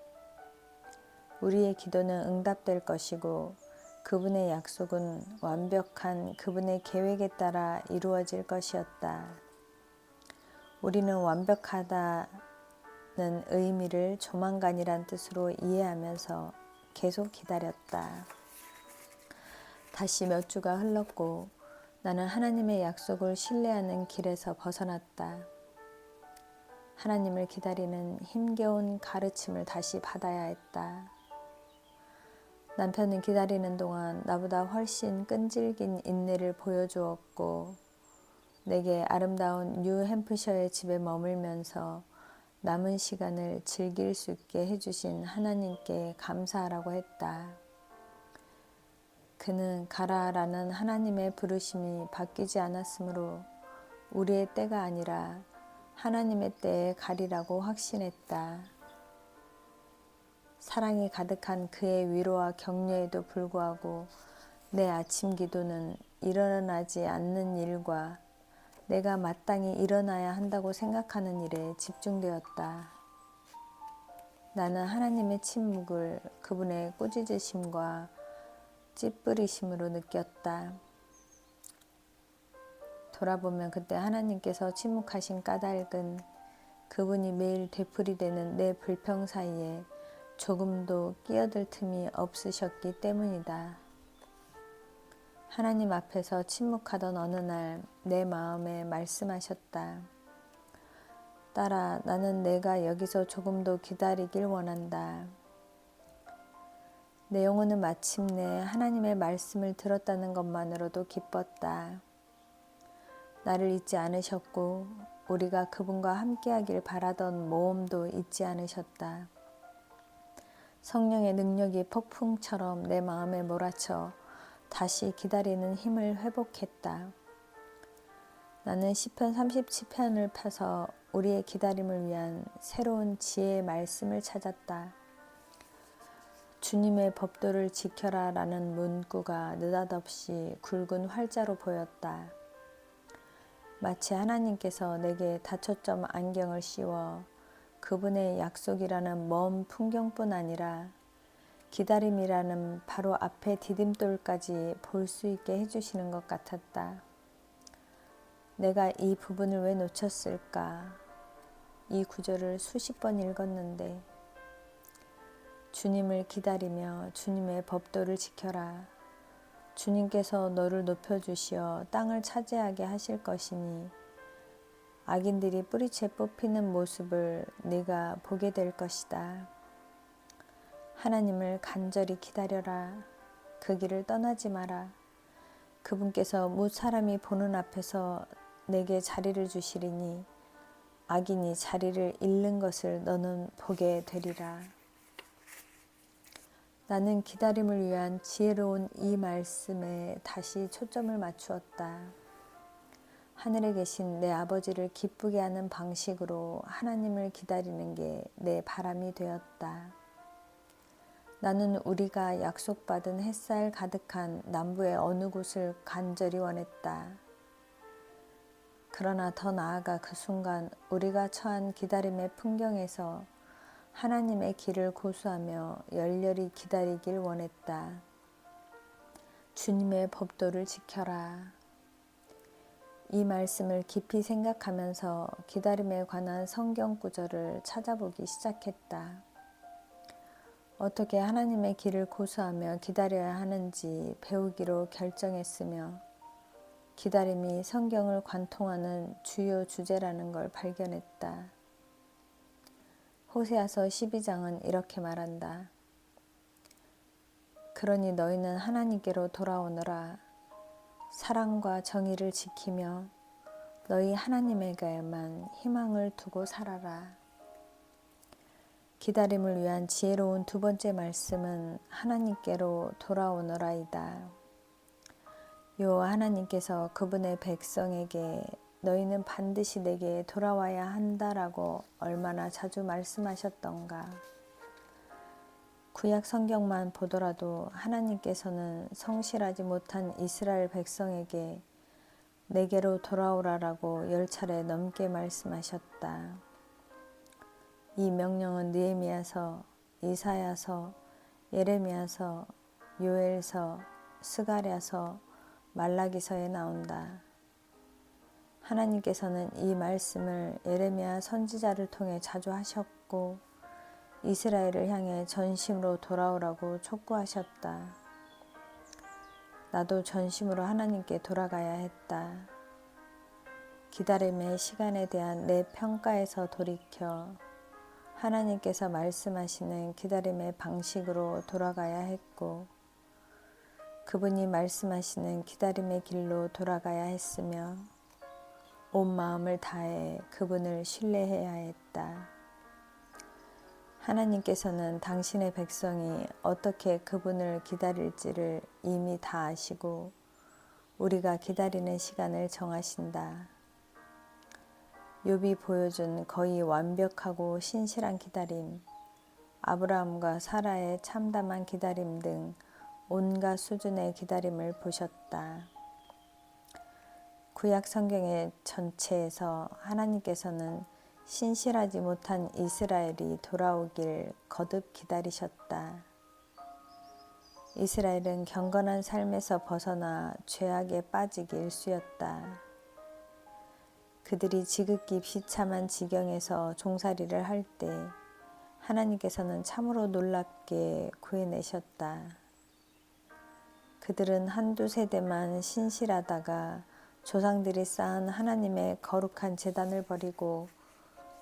우리의 기도는 응답될 것이고 그분의 약속은 완벽한 그분의 계획에 따라 이루어질 것이었다. 우리는 완벽하다는 의미를 조만간이란 뜻으로 이해하면서 계속 기다렸다. 다시 몇 주가 흘렀고 나는 하나님의 약속을 신뢰하는 길에서 벗어났다. 하나님을 기다리는 힘겨운 가르침을 다시 받아야 했다. 남편은 기다리는 동안 나보다 훨씬 끈질긴 인내를 보여주었고 내게 아름다운 뉴햄프셔의 집에 머물면서 남은 시간을 즐길 수 있게 해주신 하나님께 감사하라고 했다. 그는 가라라는 하나님의 부르심이 바뀌지 않았으므로 우리의 때가 아니라 하나님의 때에 가리라고 확신했다. 사랑이 가득한 그의 위로와 격려에도 불구하고 내 아침 기도는 일어나지 않는 일과 내가 마땅히 일어나야 한다고 생각하는 일에 집중되었다. 나는 하나님의 침묵을 그분의 꾸짖으심과 찌푸리심으로 느꼈다. 돌아보면 그때 하나님께서 침묵하신 까닭은 그분이 매일 되풀이되는 내 불평 사이에 조금도 끼어들 틈이 없으셨기 때문이다. 하나님 앞에서 침묵하던 어느 날 내 마음에 말씀하셨다. 딸아, 나는 내가 여기서 조금도 기다리길 원한다. 내 영혼은 마침내 하나님의 말씀을 들었다는 것만으로도 기뻤다. 나를 잊지 않으셨고 우리가 그분과 함께하길 바라던 모험도 잊지 않으셨다. 성령의 능력이 폭풍처럼 내 마음에 몰아쳐 다시 기다리는 힘을 회복했다. 나는 시편 37편을 펴서 우리의 기다림을 위한 새로운 지혜의 말씀을 찾았다. 주님의 법도를 지켜라 라는 문구가 느닷없이 굵은 활자로 보였다. 마치 하나님께서 내게 다초점 안경을 씌워 그분의 약속이라는 먼 풍경뿐 아니라 기다림이라는 바로 앞에 디딤돌까지 볼 수 있게 해주시는 것 같았다. 내가 이 부분을 왜 놓쳤을까? 이 구절을 수십 번 읽었는데 주님을 기다리며 주님의 법도를 지켜라. 주님께서 너를 높여주시어 땅을 차지하게 하실 것이니 악인들이 뿌리채 뽑히는 모습을 네가 보게 될 것이다. 하나님을 간절히 기다려라. 그 길을 떠나지 마라. 그분께서 뭇 사람이 보는 앞에서 내게 자리를 주시리니 악인이 자리를 잃는 것을 너는 보게 되리라. 나는 기다림을 위한 지혜로운 이 말씀에 다시 초점을 맞추었다. 하늘에 계신 내 아버지를 기쁘게 하는 방식으로 하나님을 기다리는 게 내 바람이 되었다. 나는 우리가 약속받은 햇살 가득한 남부의 어느 곳을 간절히 원했다. 그러나 더 나아가 그 순간 우리가 처한 기다림의 풍경에서 하나님의 길을 고수하며 열렬히 기다리길 원했다. 주님의 법도를 지켜라. 이 말씀을 깊이 생각하면서 기다림에 관한 성경 구절을 찾아보기 시작했다. 어떻게 하나님의 길을 고수하며 기다려야 하는지 배우기로 결정했으며 기다림이 성경을 관통하는 주요 주제라는 걸 발견했다. 호세아서 12장은 이렇게 말한다. 그러니 너희는 하나님께로 돌아오너라. 사랑과 정의를 지키며 너희 하나님에게만 희망을 두고 살아라. 기다림을 위한 지혜로운 두 번째 말씀은 하나님께로 돌아오너라이다. 여호와 하나님께서 그분의 백성에게 너희는 반드시 내게 돌아와야 한다라고 얼마나 자주 말씀하셨던가. 구약 성경만 보더라도 하나님께서는 성실하지 못한 이스라엘 백성에게 내게로 돌아오라라고 10차례 넘게 말씀하셨다. 이 명령은 느헤미야서, 이사야서, 예레미야서, 요엘서, 스가랴서, 말라기서에 나온다. 하나님께서는 이 말씀을 예레미야 선지자를 통해 자주 하셨고 이스라엘을 향해 전심으로 돌아오라고 촉구하셨다. 나도 전심으로 하나님께 돌아가야 했다. 기다림의 시간에 대한 내 평가에서 돌이켜 하나님께서 말씀하시는 기다림의 방식으로 돌아가야 했고 그분이 말씀하시는 기다림의 길로 돌아가야 했으며 온 마음을 다해 그분을 신뢰해야 했다. 하나님께서는 당신의 백성이 어떻게 그분을 기다릴지를 이미 다 아시고 우리가 기다리는 시간을 정하신다. 욥이 보여준 거의 완벽하고 신실한 기다림, 아브라함과 사라의 참담한 기다림 등 온갖 수준의 기다림을 보셨다. 구약 성경의 전체에서 하나님께서는 신실하지 못한 이스라엘이 돌아오길 거듭 기다리셨다. 이스라엘은 경건한 삶에서 벗어나 죄악에 빠지기 일쑤였다. 그들이 지극히 비참한 지경에서 종살이를 할 때 하나님께서는 참으로 놀랍게 구해내셨다. 그들은 한두 세대만 신실하다가 조상들이 쌓은 하나님의 거룩한 제단을 버리고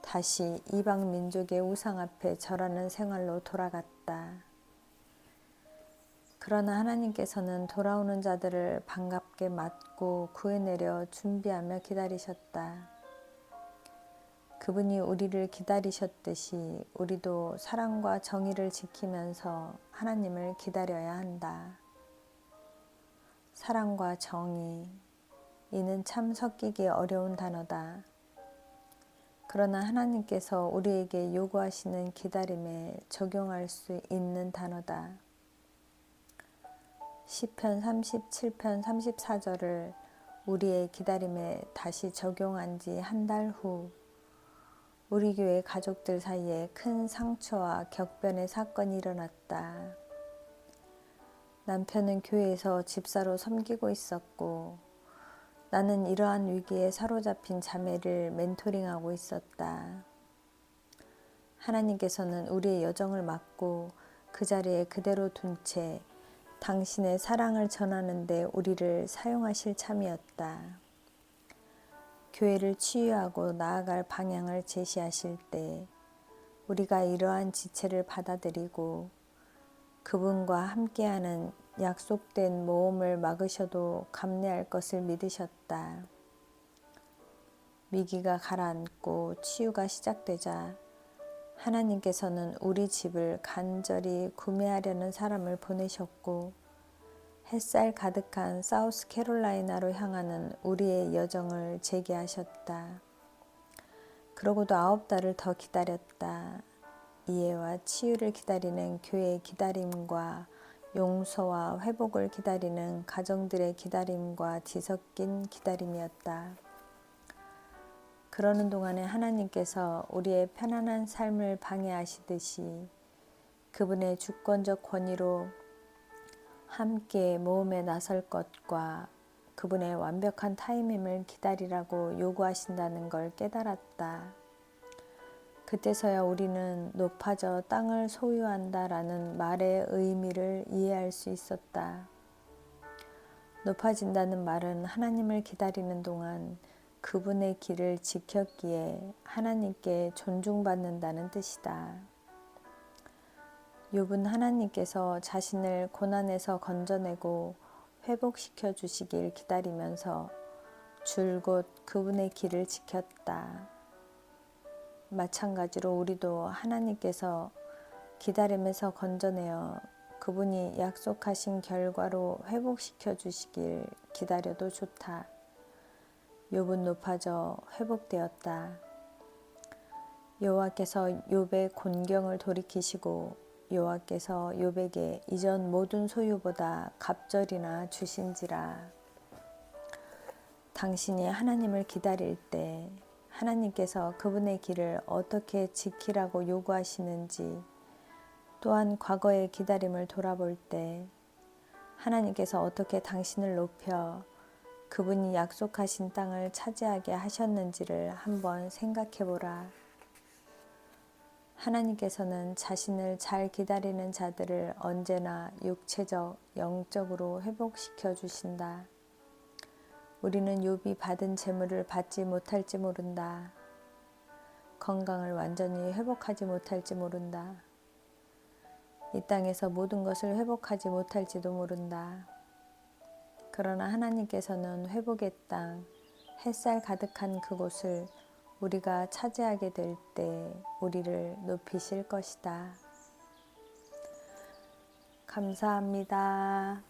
다시 이방 민족의 우상 앞에 절하는 생활로 돌아갔다. 그러나 하나님께서는 돌아오는 자들을 반갑게 맞고 구해내려 준비하며 기다리셨다. 그분이 우리를 기다리셨듯이 우리도 사랑과 정의를 지키면서 하나님을 기다려야 한다. 사랑과 정의, 이는 참 섞이기 어려운 단어다. 그러나 하나님께서 우리에게 요구하시는 기다림에 적용할 수 있는 단어다. 시편 37편 34절을 우리의 기다림에 다시 적용한 지 한 달 후 우리 교회 가족들 사이에 큰 상처와 격변의 사건이 일어났다. 남편은 교회에서 집사로 섬기고 있었고 나는 이러한 위기에 사로잡힌 자매를 멘토링하고 있었다. 하나님께서는 우리의 여정을 막고 그 자리에 그대로 둔 채 당신의 사랑을 전하는 데 우리를 사용하실 참이었다. 교회를 치유하고 나아갈 방향을 제시하실 때 우리가 이러한 지체를 받아들이고 그분과 함께하는 약속된 모험을 막으셔도 감내할 것을 믿으셨다. 위기가 가라앉고 치유가 시작되자 하나님께서는 우리 집을 간절히 구매하려는 사람을 보내셨고 햇살 가득한 사우스캐롤라이나로 향하는 우리의 여정을 재개하셨다. 그러고도 9달을 더 기다렸다. 이해와 치유를 기다리는 교회의 기다림과 용서와 회복을 기다리는 가정들의 기다림과 뒤섞인 기다림이었다. 그러는 동안에 하나님께서 우리의 편안한 삶을 방해하시듯이 그분의 주권적 권위로 함께 모험에 나설 것과 그분의 완벽한 타이밍을 기다리라고 요구하신다는 걸 깨달았다. 그때서야 우리는 높아져 땅을 소유한다라는 말의 의미를 이해할 수 있었다. 높아진다는 말은 하나님을 기다리는 동안 그분의 길을 지켰기에 하나님께 존중받는다는 뜻이다. 욥은 하나님께서 자신을 고난에서 건져내고 회복시켜 주시길 기다리면서 줄곧 그분의 길을 지켰다. 마찬가지로 우리도 하나님께서 기다림에서 건져내어 그분이 약속하신 결과로 회복시켜 주시길 기다려도 좋다. 욥은 높아져 회복되었다. 여호와께서 욥의 곤경을 돌이키시고 여호와께서 욥에게 이전 모든 소유보다 갑절이나 주신지라. 당신이 하나님을 기다릴 때 하나님께서 그분의 길을 어떻게 지키라고 요구하시는지, 또한 과거의 기다림을 돌아볼 때 하나님께서 어떻게 당신을 높여 그분이 약속하신 땅을 차지하게 하셨는지를 한번 생각해 보라. 하나님께서는 자신을 잘 기다리는 자들을 언제나 육체적, 영적으로 회복시켜 주신다. 우리는 욥이 받은 재물을 받지 못할지 모른다. 건강을 완전히 회복하지 못할지 모른다. 이 땅에서 모든 것을 회복하지 못할지도 모른다. 그러나 하나님께서는 회복의 땅, 햇살 가득한 그곳을 우리가 차지하게 될 때 우리를 높이실 것이다. 감사합니다.